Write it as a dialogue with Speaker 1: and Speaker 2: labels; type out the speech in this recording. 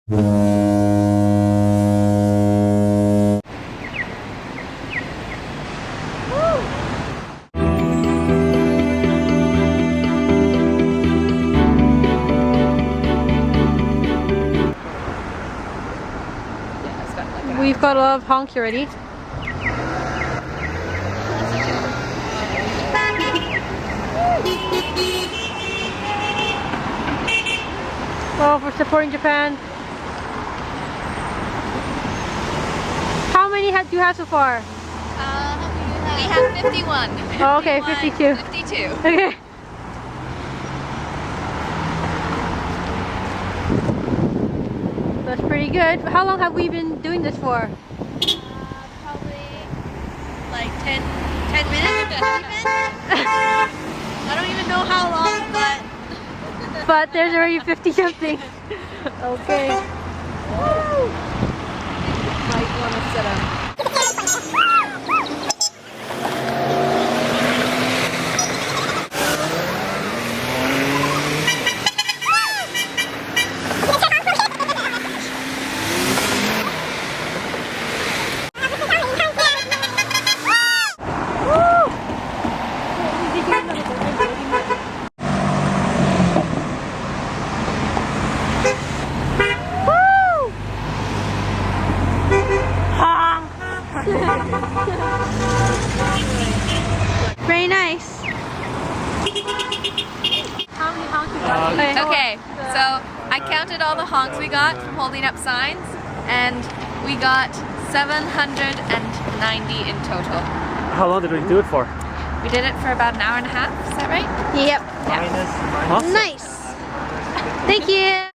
Speaker 1: We've got a lot of honk already. Well, for supporting Japan. How many do you have so far?
Speaker 2: We have 51.
Speaker 1: Oh, okay, 52.
Speaker 2: 52.
Speaker 1: Okay. That's pretty good. How long have we been doing this for?
Speaker 2: Probably like 10 minutes. I don't even know how long,
Speaker 1: But there's already 50 something. Okay. Woo!
Speaker 2: might want to sit up.
Speaker 1: Very nice. How many honks you got?
Speaker 2: Okay, so I counted all the honks we got from holding up signs, and we got 790 in total.
Speaker 3: How long did we do it for?
Speaker 2: We did it for about an hour and a half, is that right?
Speaker 1: Yep.
Speaker 2: Yeah.
Speaker 3: Awesome.
Speaker 1: Nice. Thank you.